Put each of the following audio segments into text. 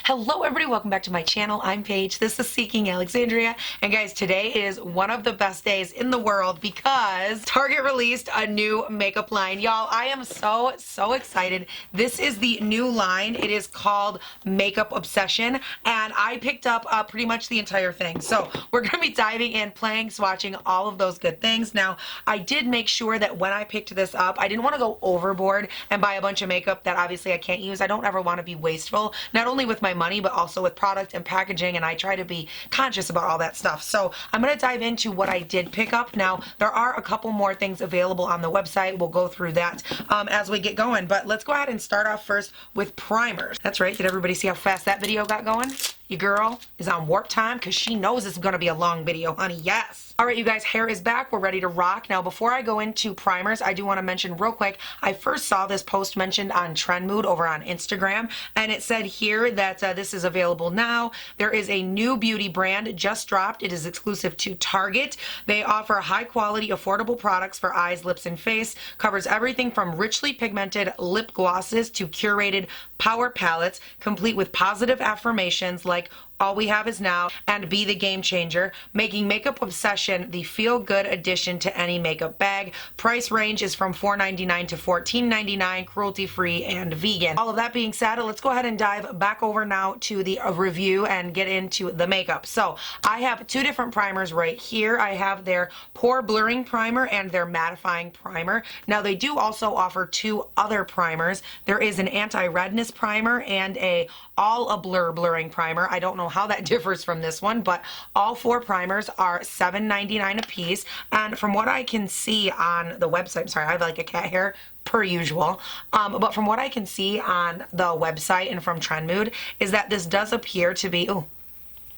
Hello everybody, welcome back to my channel. I'm Paige, this is Seeking Alexandria, and guys, today is one of the best days in the world because Target released a new makeup line. Y'all, I am so excited. This is the new line. It is called Makeup Obsession, and I picked up pretty much the entire thing. So we're going to be diving in, playing, swatching all of those good things. Now, I did make sure that when I picked this up, I didn't want to go overboard and buy a bunch of makeup that obviously I can't use. I don't ever want to be wasteful, not only with my money, but also with product and packaging, and I try to be conscious about all that stuff. So I'm going to dive into what I did pick up. Now, there are a couple more things available on the website. We'll go through that as we get going, but let's go ahead and start off first with primers. That's right. Did everybody see how fast that video got going? Your girl is on warp time because she knows it's going to be a long video, honey. Yes. All right, you guys, hair is back. We're ready to rock. Now, before I go into primers, I do want to mention real quick, I first saw this post mentioned on Trend Mood over on Instagram, and it said here that this is available now. There is a new beauty brand just dropped. It is exclusive to Target. They offer high quality, affordable products for eyes, lips, and face. Covers everything from richly pigmented lip glosses to curated power palettes, complete with positive affirmations like all we have is now and be the game changer, making Makeup Obsession the feel-good addition to any makeup bag. Price range is from $4.99 to $14.99, cruelty-free and vegan. All of that being said, let's go ahead and dive back over now to the review and get into the makeup. So I have two different primers right here. I have their Pore Blurring Primer and their Mattifying Primer. Now they do also offer two other primers. There is an anti-redness primer and a blurring primer. I don't know how that differs from this one, but all four primers are $7.99 a piece. And from what I can see on the website, sorry, I have like a cat hair per usual, but from what I can see on the website and from Trend Mood is that this does appear to be, oh,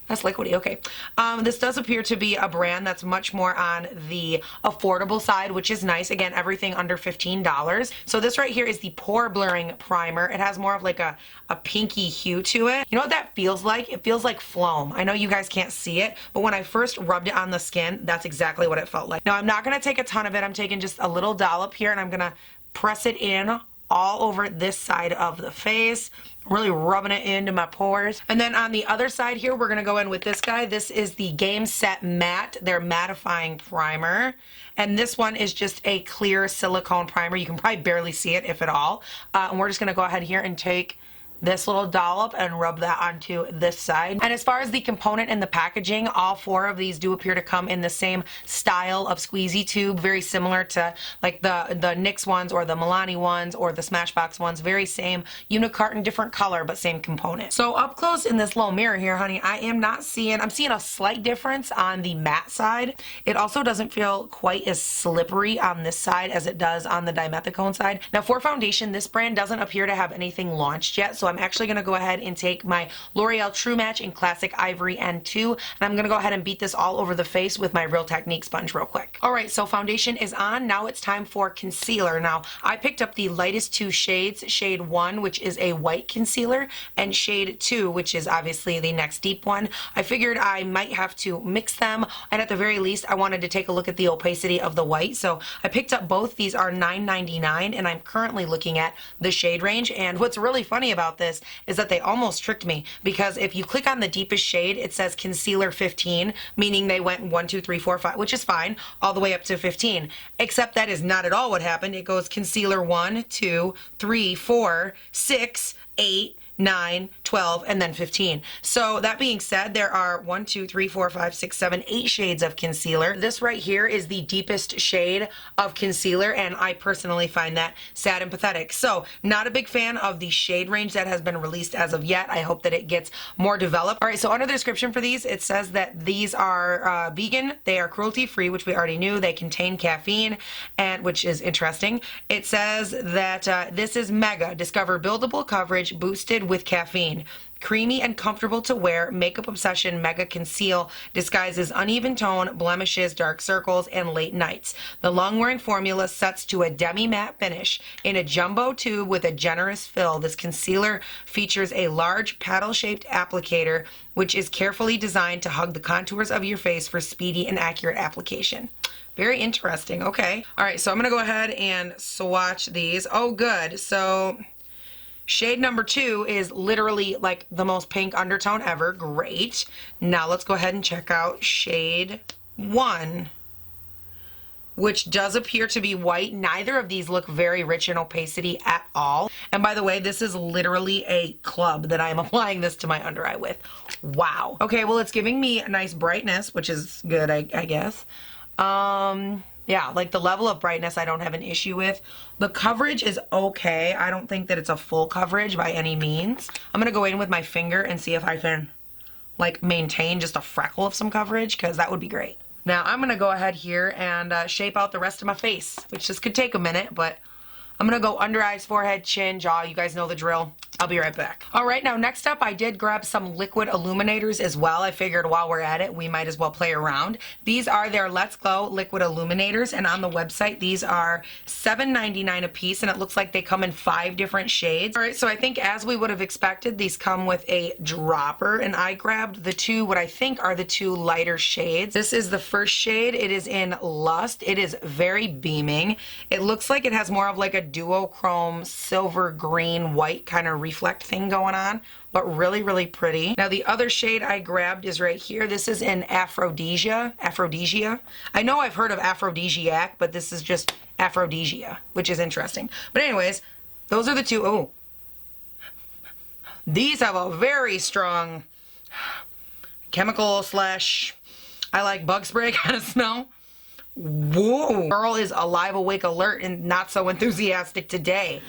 that's liquidy, okay. This does appear to be a brand that's much more on the affordable side, which is nice. Again, everything under $15. So this right here is the Pore Blurring Primer. It has more of like a pinky hue to it. You know what that feels like? It feels like Floam. I know you guys can't see it, but when I first rubbed it on the skin, that's exactly what it felt like. Now, I'm not gonna take a ton of it. I'm taking just a little dollop here, and I'm gonna press it in all over this side of the face, really rubbing it into my pores. And then on the other side here, we're gonna go in with this guy. This is the Game Set Matte, their mattifying primer. And this one is just a clear silicone primer. You can probably barely see it, if at all. And we're just gonna go ahead here and take this little dollop and rub that onto this side. And as far as the component and the packaging, all four of these do appear to come in the same style of squeezy tube, very similar to like the NYX ones or the Milani ones or the Smashbox ones. Very same unicarton, different color, but same component. So up close in this little mirror here, honey, I'm seeing a slight difference on the matte side. It also doesn't feel quite as slippery on this side as it does on the dimethicone side. Now for foundation, this brand doesn't appear to have anything launched yet, so I'm actually going to go ahead and take my L'Oreal True Match in Classic Ivory N2, and I'm going to go ahead and beat this all over the face with my Real Technique sponge real quick. Alright, so foundation is on. Now it's time for concealer. Now, I picked up the lightest two shades, shade 1, which is a white concealer, and shade 2, which is obviously the next deep one. I figured I might have to mix them, and at the very least, I wanted to take a look at the opacity of the white, so I picked up both. These are $9.99, and I'm currently looking at the shade range, and what's really funny about this is that they almost tricked me, because if you click on the deepest shade, it says concealer 15, meaning they went 1, 2, 3, 4, 5, which is fine, all the way up to 15. Except that is not at all what happened. It goes concealer 1, 2, 3, 4, 6, 8, 9, 12, and then 15. So that being said, there are 1, 2, 3, 4, 5, 6, 7, 8 shades of concealer. This right here is the deepest shade of concealer, and I personally find that sad and pathetic. So not a big fan of the shade range that has been released as of yet. I hope that it gets more developed. All right, so under the description for these, it says that these are vegan, they are cruelty-free, which we already knew, they contain caffeine, and which is interesting. It says that this is Mega, discover buildable coverage boosted with caffeine. Creamy and comfortable to wear, Makeup Obsession Mega Conceal disguises uneven tone, blemishes, dark circles, and late nights. The long-wearing formula sets to a demi-matte finish. In a jumbo tube with a generous fill, this concealer features a large paddle-shaped applicator, which is carefully designed to hug the contours of your face for speedy and accurate application. Very interesting. Okay. All right, so I'm going to go ahead and swatch these. Oh, good. So Shade number 2 is literally like the most pink undertone ever. Great. Now let's go ahead and check out shade 1, which does appear to be white. Neither of these look very rich in opacity at all. And by the way, this is literally a club that I am applying this to my under eye with. Wow. Okay, well, it's giving me a nice brightness, which is good, I guess. Yeah, like the level of brightness I don't have an issue with. The coverage is okay. I don't think that it's a full coverage by any means. I'm gonna go in with my finger and see if I can like maintain just a freckle of some coverage, because that would be great. Now I'm gonna go ahead here and shape out the rest of my face, which this could take a minute, but I'm gonna go under eyes, forehead, chin, jaw. You guys know the drill. I'll be right back. All right, now next up, I did grab some liquid illuminators as well. I figured while we're at it, we might as well play around. These are their Let's Glow liquid illuminators, and on the website, these are $7.99 a piece, and it looks like they come in 5 different shades. All right, so I think as we would have expected, these come with a dropper, and I grabbed the 2, what I think are the 2 lighter shades. This is the first shade. It is in Lust. It is very beaming. It looks like it has more of like a duochrome silver green white kind of reflect thing going on, but really, really pretty. Now the other shade I grabbed is right here. This is in Aphrodisia. I know I've heard of aphrodisiac, but this is just Aphrodisia, which is interesting. But anyways, those are the 2. Oh, these have a very strong chemical slash I like bug spray kind of smell. Whoa, girl is alive, awake, alert, and not so enthusiastic today.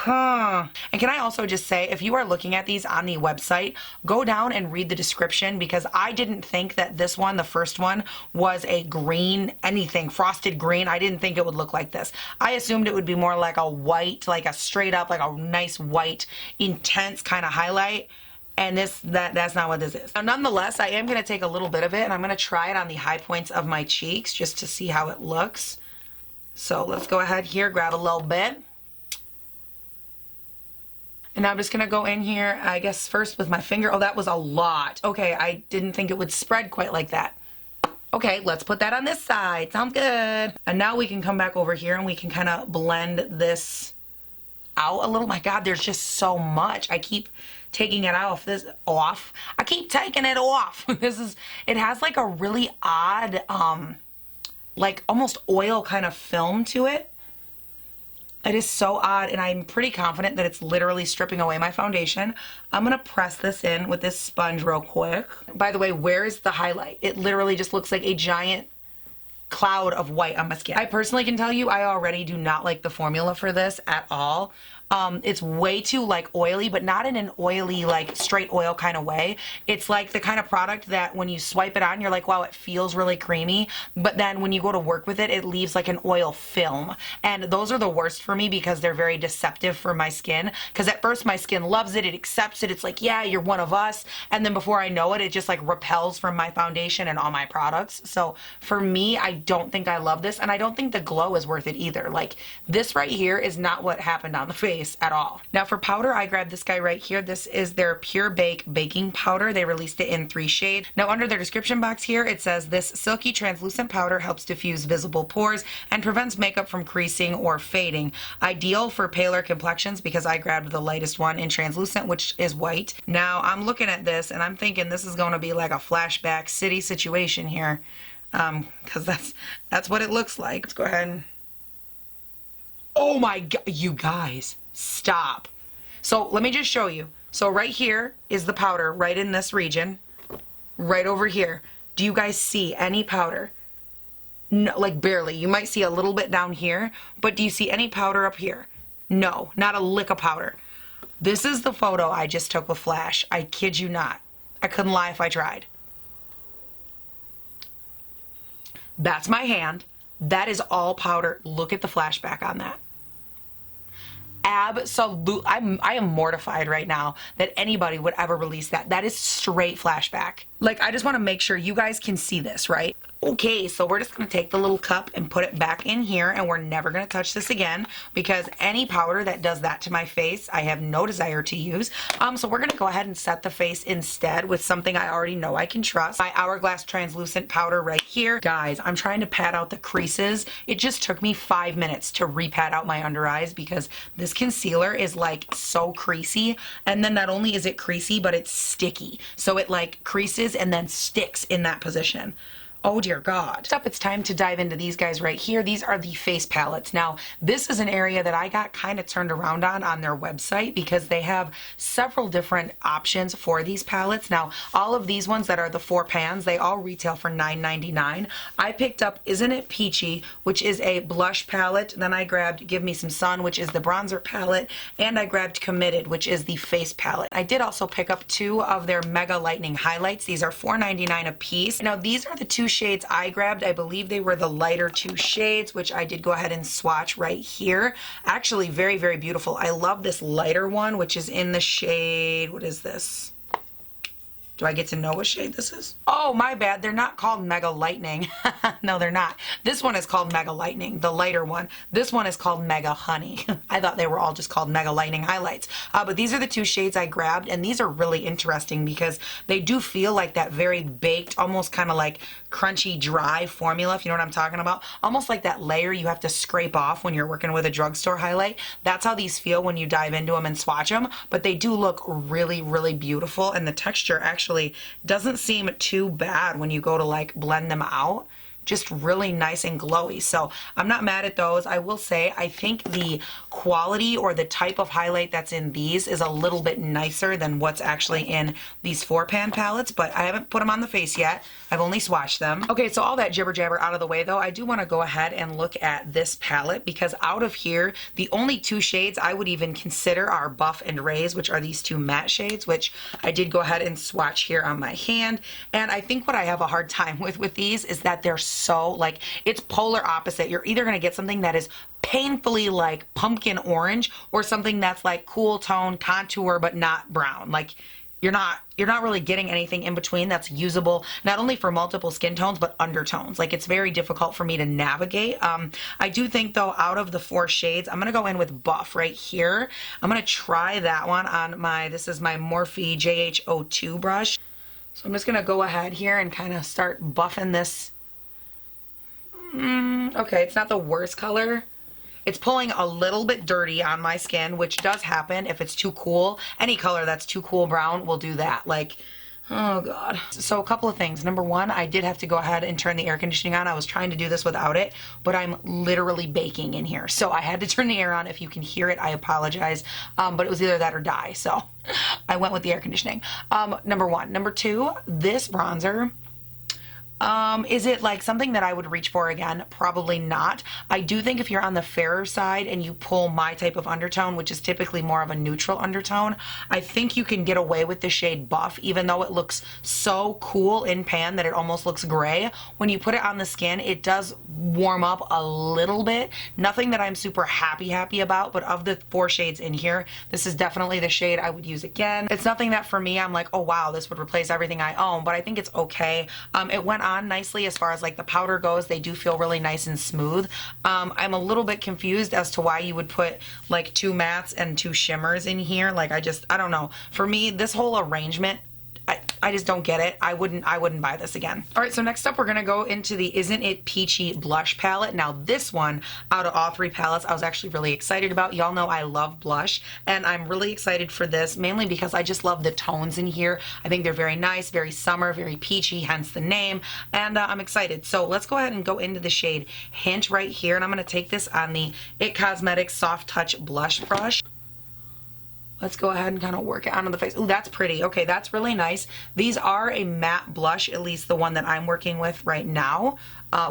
And can I also just say, if you are looking at these on the website, go down and read the description, because I didn't think that this one, the first one, was a green anything, frosted green. I didn't think it would look like this. I assumed it would be more like a white, like a straight up, like a nice white, intense kind of highlight. And that's not what this is. Now, nonetheless, I am going to take a little bit of it and I'm going to try it on the high points of my cheeks just to see how it looks. So let's go ahead here, grab a little bit. And I'm just going to go in here, I guess first with my finger. Oh, that was a lot. Okay, I didn't think it would spread quite like that. Okay, let's put that on this side. Sounds good. And now we can come back over here and we can kind of blend this out a little. My God, there's just so much. I keep taking it off. I keep taking it off. It has like a really odd, like almost oil kind of film to it. It is so odd, and I'm pretty confident that it's literally stripping away my foundation. I'm gonna press this in with this sponge real quick. By the way, where is the highlight? It literally just looks like a giant cloud of white on my skin. I personally can tell you, I already do not like the formula for this at all. It's way too like oily, but not in an oily like straight oil kind of way. It's like the kind of product that when you swipe it on, you're like, wow, it feels really creamy. But then when you go to work with it, it leaves like an oil film. And those are the worst for me because they're very deceptive for my skin. Because at first my skin loves it, it accepts it. It's like, yeah, you're one of us. And then before I know it, it just like repels from my foundation and all my products. So for me, I don't think I love this. And I don't think the glow is worth it either. Like this right here is not what happened on the face at all. Now for powder, I grabbed this guy right here. This is their Pure Bake baking powder. They released it in 3 shades. Now under their description box here, it says this silky translucent powder helps diffuse visible pores and prevents makeup from creasing or fading. Ideal for paler complexions because I grabbed the lightest one in translucent, which is white. Now I'm looking at this and I'm thinking this is going to be like a flashback city situation here, because that's what it looks like. Let's go ahead and oh my God, you guys, stop. So let me just show you. So right here is the powder right in this region, right over here. Do you guys see any powder? No, like barely. You might see a little bit down here, but do you see any powder up here? No, not a lick of powder. This is the photo I just took with flash. I kid you not. I couldn't lie if I tried. That's my hand. That is all powder. Look at the flashback on that. Absolutely. I am mortified right now that anybody would ever release that. That is straight flashback. Like, I just want to make sure you guys can see this, right? Okay, so we're just going to take the little cup and put it back in here, and we're never going to touch this again because any powder that does that to my face, I have no desire to use. So we're going to go ahead and set the face instead with something I already know I can trust. My Hourglass translucent powder right here. Guys, I'm trying to pat out the creases. It just took me 5 minutes to re-pat out my under eyes because this concealer is like so creasy, and then not only is it creasy, but it's sticky. So it like creases and then sticks in that position. Oh dear God. Next up, it's time to dive into these guys right here. These are the face palettes. Now, this is an area that I got kind of turned around on their website because they have several different options for these palettes. Now, all of these ones that are the 4 pans, they all retail for $9.99. I picked up Isn't It Peachy, which is a blush palette. Then I grabbed Give Me Some Sun, which is the bronzer palette. And I grabbed Committed, which is the face palette. I did also pick up 2 of their Mega Lightning highlights. These are $4.99 a piece. Now, these are the 2 shades I grabbed. I believe they were the lighter 2 shades, which I did go ahead and swatch right here. Actually, very, very beautiful. I love this lighter one, which is in the shade, what is this? Do I get to know what shade this is? Oh, my bad. They're not called Mega Lightning. No, they're not. This one is called Mega Lightning, the lighter one. This one is called Mega Honey. I thought they were all just called Mega Lightning highlights. But these are the 2 shades I grabbed, and these are really interesting because they do feel like that very baked, almost kind of like crunchy, dry formula, if you know what I'm talking about. Almost like that layer you have to scrape off when you're working with a drugstore highlight. That's how these feel when you dive into them and swatch them, but they do look really, really beautiful, and the texture actually doesn't seem too bad when you go to like blend them out. Just really nice and glowy. So I'm not mad at those. I will say I think the quality or the type of highlight that's in these is a little bit nicer than what's actually in these 4-pan palettes, but I haven't put them on the face yet. I've only swatched them. Okay, so all that jibber jabber out of the way though, I do want to go ahead and look at this palette because out of here, the only 2 shades I would even consider are Buff and Raise, which are these 2 matte shades, which I did go ahead and swatch here on my hand. And I think what I have a hard time with these is that they're so like, it's polar opposite. You're either going to get something that is painfully like pumpkin orange or something that's like cool tone contour but not brown. Like you're not really getting anything in between that's usable not only for multiple skin tones but undertones. Like it's very difficult for me to navigate. I do think though out of the 4 shades I'm gonna go in with Buff right here. I'm gonna try that one on my, this is my Morphe JH02 brush. So I'm just gonna go ahead here and kind of start buffing this. Okay, it's not the worst color. It's pulling a little bit dirty on my skin, which does happen if it's too cool. Any color that's too cool brown will do that. Like, oh God. So a couple of things. Number one, I did have to go ahead and turn the air conditioning on. I was trying to do this without it, but I'm literally baking in here. So I had to turn the air on. If you can hear it, I apologize. But it was either that or die. So I went with the air conditioning. Number one. Number two, this bronzer. Is it like something that I would reach for again? Probably not. I do think if you're on the fairer side and you pull my type of undertone, which is typically more of a neutral undertone, I think you can get away with the shade Buff, even though it looks so cool in pan that it almost looks gray. When you put it on the skin, it does warm up a little bit. Nothing that I'm super happy about, but of the 4 shades in here, this is definitely the shade I would use again. It's nothing that for me, I'm like, oh wow, this would replace everything I own, but I think it's okay. It went on nicely as far as like the powder goes. They do feel really nice and smooth. I'm a little bit confused as to why you would put like 2 mattes and 2 shimmers in here. Like I don't know. For me, this whole arrangement, I just don't get it. I wouldn't buy this again. All right, so next up we're gonna go into the Isn't It Peachy blush palette. Now this one, out of all 3 palettes, I was actually really excited about. Y'all know I love blush, and I'm really excited for this, mainly because I just love the tones in here. I think they're very nice, very summer, very peachy, hence the name, and I'm excited. So let's go ahead and go into the shade Hint right here, and I'm gonna take this on the IT Cosmetics Soft Touch Blush Brush. Let's go ahead and kind of work it onto the face. Ooh, that's pretty. Okay, that's really nice. These are a matte blush, at least the one that I'm working with right now,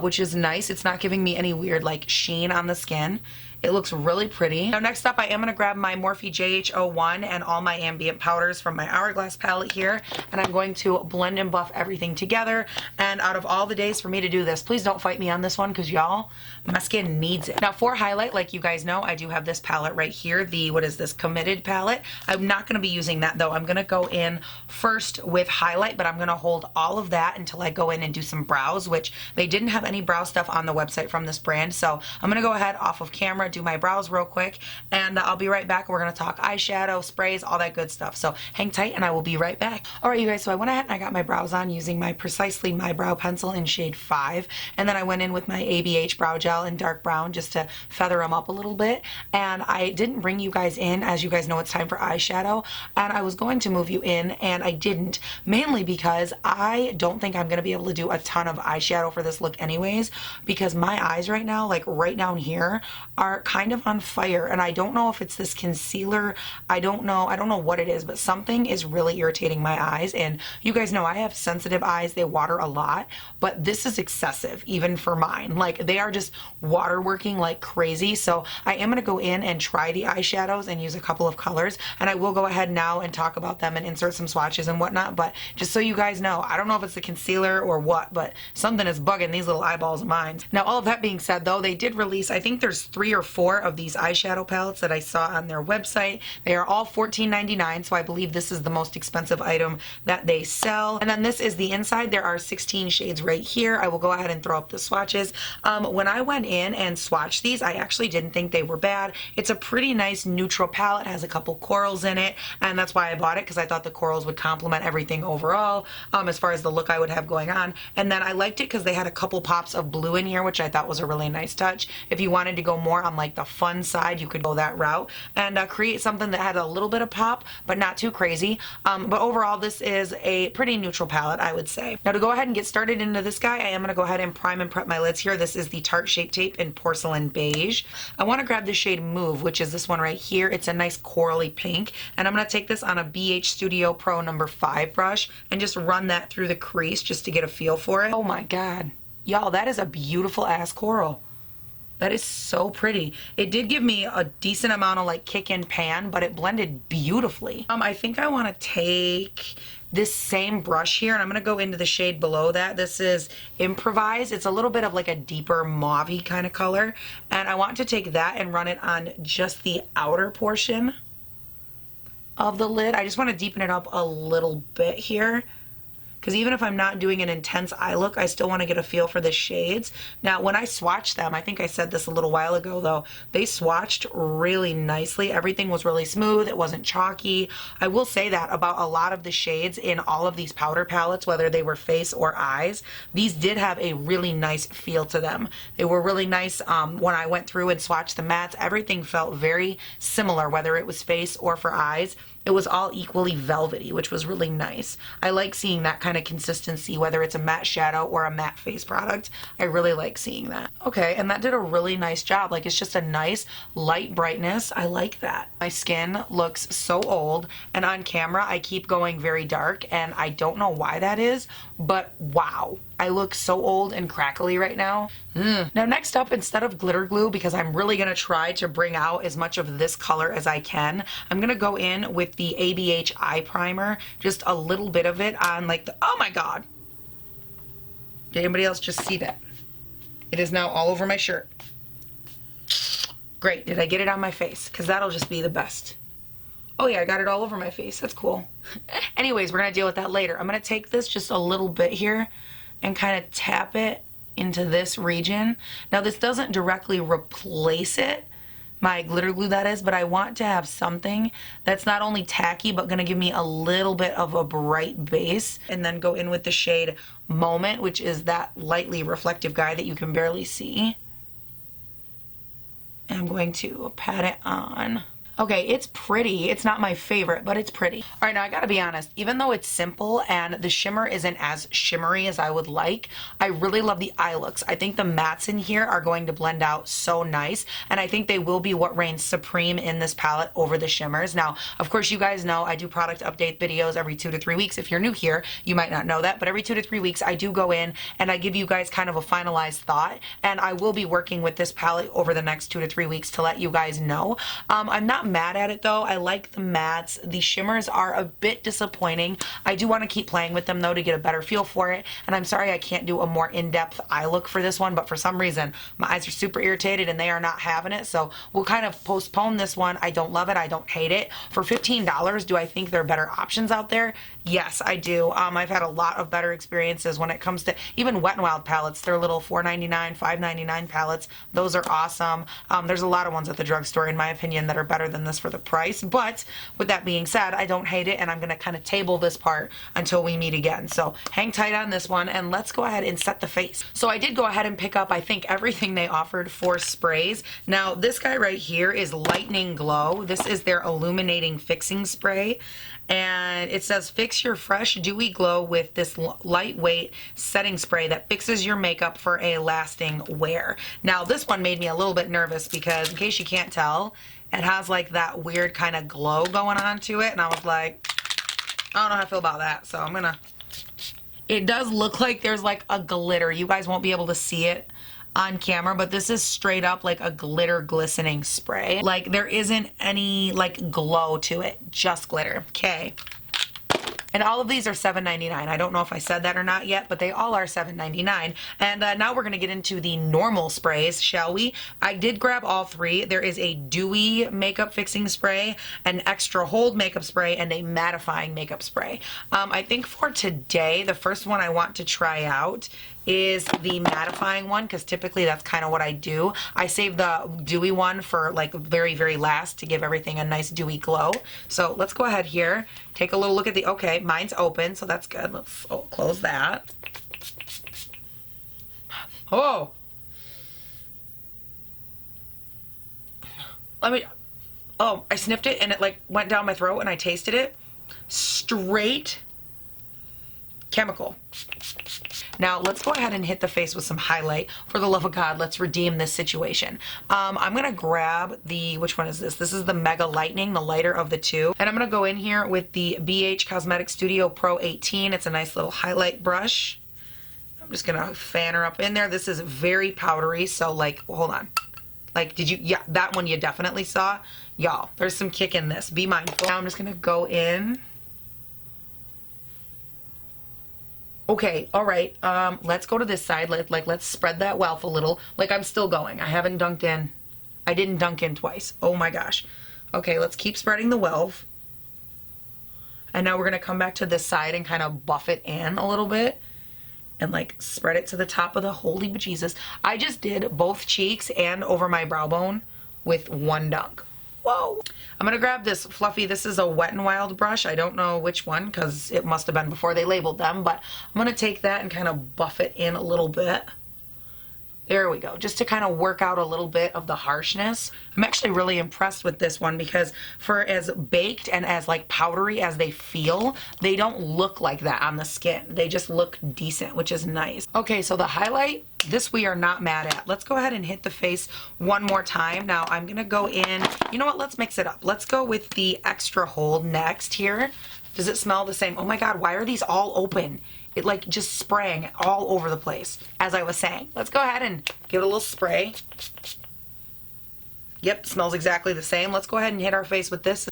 which is nice. It's not giving me any weird like sheen on the skin. It looks really pretty. Now next up, I am going to grab my Morphe JH01 and all my ambient powders from my Hourglass palette here, and I'm going to blend and buff everything together. And out of all the days for me to do this, please don't fight me on this one because y'all, my skin needs it. Now for highlight, like you guys know, I do have this palette right here, the, what is this, Committed palette. I'm not going to be using that though. I'm going to go in first with highlight, but I'm going to hold all of that until I go in and do some brows, which they didn't have any brow stuff on the website from this brand. So I'm going to go ahead off of camera, do my brows real quick, and I'll be right back. We're going to talk eyeshadow, sprays, all that good stuff. So hang tight and I will be right back. All right, you guys, so I went ahead and I got my brows on using my Precisely My Brow Pencil in shade 5. And then I went in with my ABH Brow Gel in dark brown just to feather them up a little bit. And I didn't bring you guys in. As you guys know, it's time for eyeshadow. And I was going to move you in and I didn't, mainly because I don't think I'm going to be able to do a ton of eyeshadow for this look anyways, because my eyes right now, like right down here, are kind of on fire. And I don't know if it's this concealer. I don't know what it is, but something is really irritating my eyes. And you guys know I have sensitive eyes. They water a lot, but this is excessive even for mine. Like they are just water working like crazy. So I am going to go in and try the eyeshadows and use a couple of colors. And I will go ahead now and talk about them and insert some swatches and whatnot. But just so you guys know, I don't know if it's the concealer or what, but something is bugging these little eyeballs of mine. Now, all of that being said though, they did release, I think there's 3 or 4 of these eyeshadow palettes that I saw on their website. They are all $14.99, so I believe this is the most expensive item that they sell. And then this is the inside. There are 16 shades right here. I will go ahead and throw up the swatches. When I went in and swatched these, I actually didn't think they were bad. It's a pretty nice neutral palette, has a couple corals in it, and that's why I bought it, because I thought the corals would complement everything overall as far as the look I would have going on. And then I liked it because they had a couple pops of blue in here, which I thought was a really nice touch. If you wanted to go more on like the fun side, you could go that route and create something that had a little bit of pop, but not too crazy. But overall, this is a pretty neutral palette, I would say. Now to go ahead and get started into this guy, I am going to go ahead and prime and prep my lids here. This is the Tarte Shape Tape in Porcelain Beige. I want to grab the shade Move, which is this one right here. It's a nice corally pink, and I'm going to take this on a BH Studio Pro number 5 brush and just run that through the crease just to get a feel for it. Oh my god. Y'all, that is a beautiful ass coral. That is so pretty. It did give me a decent amount of like kick and pan, but it blended beautifully. I think I want to take this same brush here and I'm going to go into the shade below that. This is Improvise. It's a little bit of like a deeper mauve-y kind of color. And I want to take that and run it on just the outer portion of the lid. I just want to deepen it up a little bit here, because even if I'm not doing an intense eye look, I still want to get a feel for the shades. Now, when I swatched them, I think I said this a little while ago though, they swatched really nicely. Everything was really smooth. It wasn't chalky. I will say that about a lot of the shades in all of these powder palettes, whether they were face or eyes, these did have a really nice feel to them. They were really nice. When I went through and swatched the mattes, everything felt very similar, whether it was face or for eyes. It was all equally velvety, which was really nice. I like seeing that kind of consistency, whether it's a matte shadow or a matte face product. I really like seeing that. Okay, and that did a really nice job. Like, it's just a nice light brightness. I like that. My skin looks so old, and on camera, I keep going very dark, and I don't know why that is, but wow. I look so old and crackly right now. Now next up, instead of glitter glue, because I'm really going to try to bring out as much of this color as I can, I'm going to go in with the ABH Eye Primer, just a little bit of it on like the, oh my god. Did anybody else just see that? It is now all over my shirt. Great, did I get it on my face? Because that'll just be the best. Oh yeah, I got it all over my face, that's cool. Anyways, we're going to deal with that later. I'm going to take this just a little bit here and kind of tap it into this region. Now this doesn't directly replace it, my glitter glue that is, but I want to have something that's not only tacky but gonna give me a little bit of a bright base, and then go in with the shade Moment, which is that lightly reflective guy that you can barely see. And I'm going to pat it on. Okay, it's pretty. It's not my favorite, but it's pretty. All right, now I gotta be honest, even though it's simple and the shimmer isn't as shimmery as I would like, I really love the eye looks. I think the mattes in here are going to blend out so nice, and I think they will be what reigns supreme in this palette over the shimmers. Now, of course, you guys know I do product update videos every 2 to 3 weeks. If you're new here, you might not know that, but every 2 to 3 weeks, I do go in and I give you guys kind of a finalized thought, and I will be working with this palette over the next 2 to 3 weeks to let you guys know. I'm not mad at it though. I like the mattes. The shimmers are a bit disappointing. I do want to keep playing with them though to get a better feel for it, and I'm sorry I can't do a more in-depth eye look for this one, but for some reason my eyes are super irritated and they are not having it, so we'll kind of postpone this one. I don't love it. I don't hate it. For $15, do I think there are better options out there? Yes, I do. I've had a lot of better experiences when it comes to even Wet n Wild palettes. They're little $4.99, $5.99 palettes. Those are awesome. There's a lot of ones at the drugstore, in my opinion, that are better than this for the price. But with that being said, I don't hate it, and I'm going to kind of table this part until we meet again. So hang tight on this one, and let's go ahead and set the face. So I did go ahead and pick up, I think, everything they offered for sprays. Now, this guy right here is Lightning Glow. This is their illuminating fixing spray, and it says fix your fresh dewy glow with this lightweight setting spray that fixes your makeup for a lasting wear. Now, this one made me a little bit nervous because, in case you can't tell, it has like that weird kind of glow going on to it, and I was like, I don't know how I feel about that, so I'm gonna... It does look like there's like a glitter. You guys won't be able to see it on camera, but this is straight up like a glitter glistening spray. Like, there isn't any like glow to it, just glitter. Okay. And all of these are $7.99. I don't know if I said that or not yet, but they all are $7.99. And now we're going to get into the normal sprays, shall we? I did grab all three. There is a Dewy makeup fixing spray, an extra hold makeup spray, and a mattifying makeup spray. I think for today, the first one I want to try out is the mattifying one, because typically that's kind of what I do. I save the dewy one for like very, very last to give everything a nice dewy glow. So let's go ahead here, take a little look at the, okay, mine's open, so that's good. Let's close that. Oh! Oh, I sniffed it and it like went down my throat and I tasted it. Straight chemical. Now let's go ahead and hit the face with some highlight. For the love of God, let's redeem this situation. I'm gonna grab the, which one is this? This is the Mega Lightning, the lighter of the two. And I'm gonna go in here with the BH Cosmetics Studio Pro 18. It's a nice little highlight brush. I'm just gonna fan her up in there. This is very powdery, so like, hold on. Like, did you, yeah, that one you definitely saw. Y'all, there's some kick in this. Be mindful. Now I'm just gonna go in. Okay, all right, let's go to this side. Let's spread that wealth a little. Like, I'm still going. I haven't dunked in. I didn't dunk in twice. Oh my gosh. Okay, let's keep spreading the wealth. And now we're gonna come back to this side and kind of buff it in a little bit. And like spread it to the top of the, holy bejesus. I just did both cheeks and over my brow bone with one dunk. Whoa. I'm gonna grab this fluffy, this is a Wet n Wild brush. I don't know which one because it must have been before they labeled them, but I'm gonna take that and kind of buff it in a little bit. There we go, just to kind of work out a little bit of the harshness. I'm actually really impressed with this one because for as baked and as like powdery as they feel, they don't look like that on the skin. They just look decent, which is nice. Okay, so the highlight, this we are not mad at. Let's go ahead and hit the face one more time. Now I'm gonna go in, you know what, let's mix it up. Let's go with the extra hold next here. Does it smell the same? Oh my God, why are these all open? It like just spraying all over the place, as I was saying. Let's go ahead and give it a little spray. Yep, smells exactly the same. Let's go ahead and hit our face with this.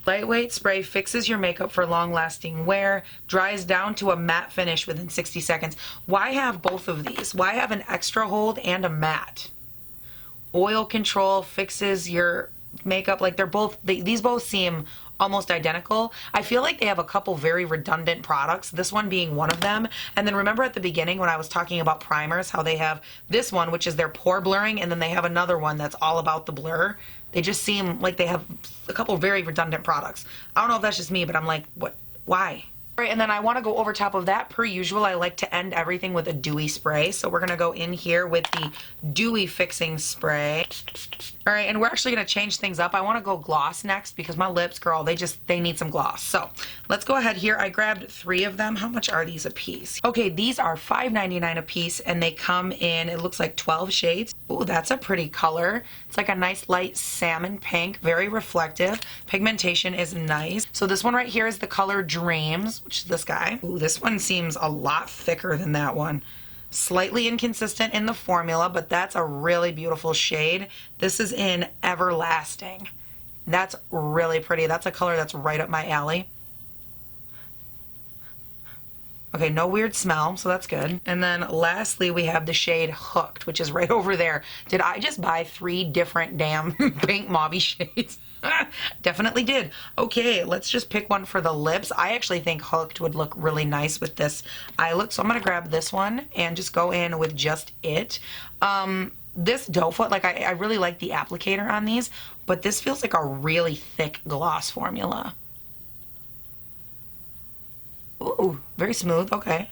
Lightweight spray fixes your makeup for long-lasting wear, dries down to a matte finish within 60 seconds. Why have both of these? Why have an extra hold and a matte? Oil control fixes your makeup. Like they're both, these both seem almost identical. I feel like they have a couple very redundant products, this one being one of them. And then remember at the beginning when I was talking about primers, how they have this one, which is their pore blurring, and then they have another one that's all about the blur. They just seem like they have a couple very redundant products. I don't know if that's just me, but I'm like, what? Why? Right, and then I want to go over top of that. Per usual, I like to end everything with a dewy spray. So we're going to go in here with the dewy fixing spray. All right, and we're actually going to change things up. I want to go gloss next because my lips, girl, they need some gloss. So let's go ahead here. I grabbed 3 of them. How much are these a piece? Okay, these are $5.99 a piece, and they come in, it looks like 12 shades. Ooh, that's a pretty color. It's like a nice light salmon pink, very reflective. Pigmentation is nice. So this one right here is the color Dreams, which is this guy. Ooh, this one seems a lot thicker than that one. Slightly inconsistent in the formula, but that's a really beautiful shade. This is in Everlasting. That's really pretty. That's a color that's right up my alley. Okay, no weird smell, so that's good. And then lastly, we have the shade Hooked, which is right over there. Did I just buy 3 different damn pink mauve shades? Definitely did. Okay, let's just pick one for the lips. I actually think Hooked would look really nice with this eye look, so I'm gonna grab this one and just go in with just it. This doe foot, like I really like the applicator on these, but this feels like a really thick gloss formula. Ooh, very smooth, okay.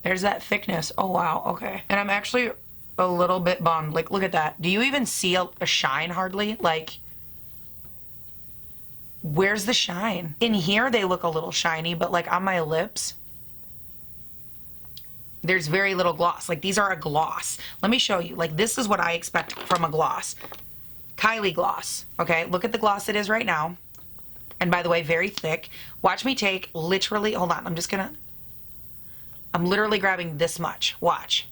There's that thickness. Oh, wow, okay. And I'm actually a little bit bummed. Like, look at that. Do you even see a shine hardly? Like, where's the shine? In here, they look a little shiny, but like on my lips, there's very little gloss. Like, these are a gloss. Let me show you. Like, this is what I expect from a gloss. Kylie gloss, okay? Look at the gloss it is right now. And by the way, very thick. Watch me take literally, hold on, I'm literally grabbing this much. Watch.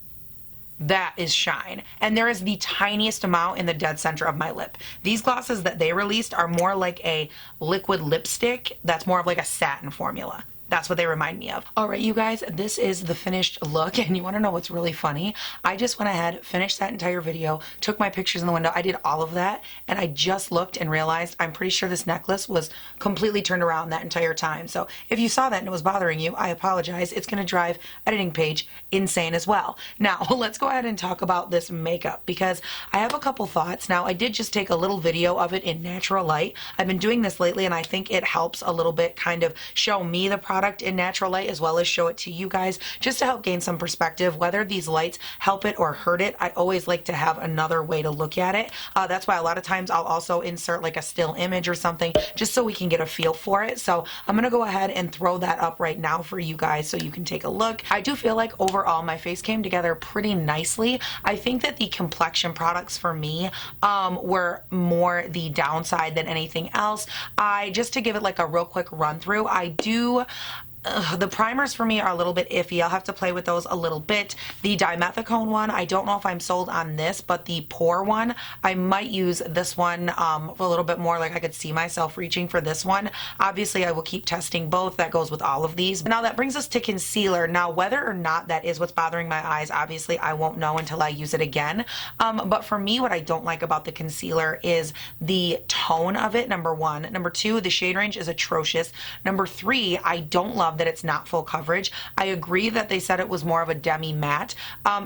That is shine. And there is the tiniest amount in the dead center of my lip. These glosses that they released are more like a liquid lipstick that's more of like a satin formula. That's what they remind me of. All right, you guys, this is the finished look, and you wanna know what's really funny? I just went ahead, finished that entire video, took my pictures in the window, I did all of that, and I just looked and realized I'm pretty sure this necklace was completely turned around that entire time. So if you saw that and it was bothering you, I apologize. It's gonna drive editing page insane as well. Now, let's go ahead and talk about this makeup because I have a couple thoughts. Now, I did just take a little video of it in natural light. I've been doing this lately, and I think it helps a little bit kind of show me the product in natural light as well as show it to you guys just to help gain some perspective. Whether these lights help it or hurt it, I always like to have another way to look at it. That's why a lot of times I'll also insert like a still image or something just so we can get a feel for it. So I'm gonna go ahead and throw that up right now for you guys so you can take a look. I do feel like overall my face came together pretty nicely. I think that the complexion products for me were more the downside than anything else. Just to give it like a real quick run through, the primers for me are a little bit iffy. I'll have to play with those a little bit. The dimethicone one, I don't know if I'm sold on this, but the Pore one, I might use this one a little bit more. Like I could see myself reaching for this one. Obviously, I will keep testing both. That goes with all of these. Now that brings us to concealer. Now, whether or not that is what's bothering my eyes, obviously I won't know until I use it again. But for me, what I don't like about the concealer is the tone of it, number one. Number two, the shade range is atrocious. Number three, I don't love that it's not full coverage. I agree that they said it was more of a demi matte.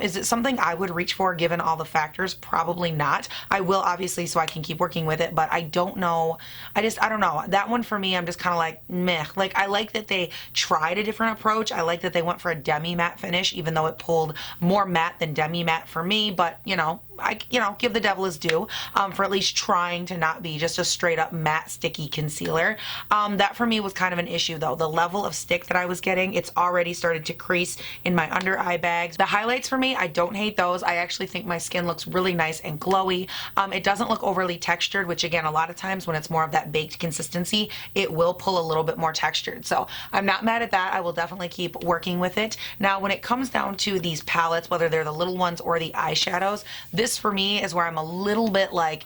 Is it something I would reach for given all the factors? Probably not. I will obviously so I can keep working with it, but I don't know. I don't know. That one for me, I'm just kind of like meh. Like I like that they tried a different approach. I like that they went for a demi matte finish, even though it pulled more matte than demi matte for me, but you know, give the devil his due for at least trying to not be just a straight up matte sticky concealer. That for me was kind of an issue though. The level of stick that I was getting, it's already started to crease in my under eye bags. The highlights for me, I don't hate those. I actually think my skin looks really nice and glowy. It doesn't look overly textured, which again, a lot of times when it's more of that baked consistency, it will pull a little bit more textured. So I'm not mad at that. I will definitely keep working with it. Now, when it comes down to these palettes, whether they're the little ones or the eyeshadows, this for me is where I'm a little bit like,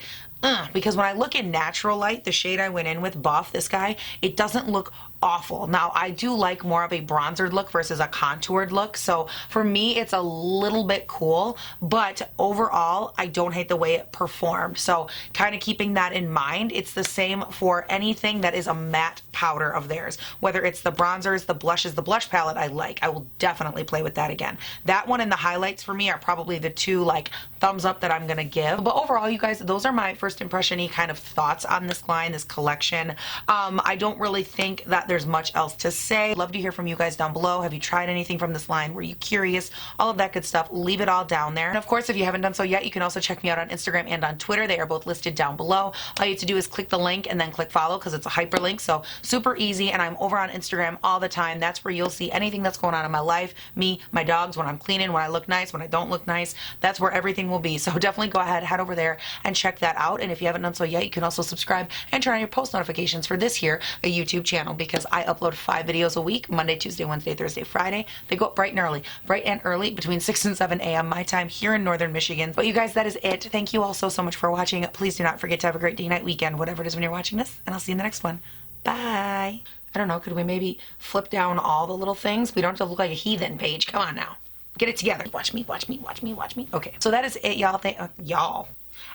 because when I look in natural light, the shade I went in with, Buff, this guy, it doesn't look awful. Now, I do like more of a bronzered look versus a contoured look, so for me it's a little bit cool, but overall I don't hate the way it performed. So kind of keeping that in mind, it's the same for anything that is a matte powder of theirs, whether it's the bronzers, the blushes. The blush palette I like. I will definitely play with that again. That one and the highlights for me are probably the two like thumbs up that I'm gonna give. But overall, you guys, those are my first impression-y kind of thoughts on this line, this collection. I don't really think that there's much else to say. Love to hear from you guys down below. Have you tried anything from this line? Were you curious? All of that good stuff. Leave it all down there. And of course, if you haven't done so yet, you can also check me out on Instagram and on Twitter. They are both listed down below. All you have to do is click the link and then click follow because it's a hyperlink. So super easy. And I'm over on Instagram all the time. That's where you'll see anything that's going on in my life, me, my dogs, when I'm cleaning, when I look nice, when I don't look nice. That's where everything will be. So definitely go ahead, head over there and check that out. And if you haven't done so yet, you can also subscribe and turn on your post notifications for this here, a YouTube channel, because I upload 5 videos a week, Monday, Tuesday, Wednesday, Thursday, Friday. They go up bright and early between 6 and 7 a.m. my time here in Northern Michigan. But you guys, that is it. Thank you all so much for watching. Please do not forget to have a great day, night, weekend, whatever it is when you're watching this, and I'll see you in the next one. Bye. I don't know, could we maybe flip down all the little things? We don't have to look like a heathen, Paige. Come on now. Get it together. Watch me, watch me, watch me, watch me. Okay, so that is it, y'all. Y'all.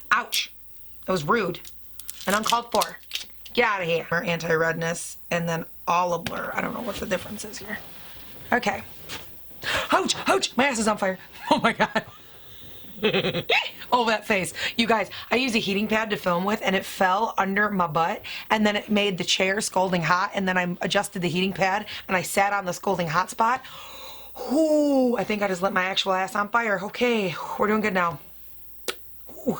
Ouch. That was rude and uncalled for. Get out of here. Anti-redness and then olive blur. I don't know what the difference is here. Okay. Ouch, ouch. My ass is on fire. Oh my God. Oh, that face. You guys, I used a heating pad to film with and it fell under my butt and then it made the chair scalding hot, and then I adjusted the heating pad and I sat on the scalding hot spot. Ooh, I think I just lit my actual ass on fire. Okay, we're doing good now. Ooh.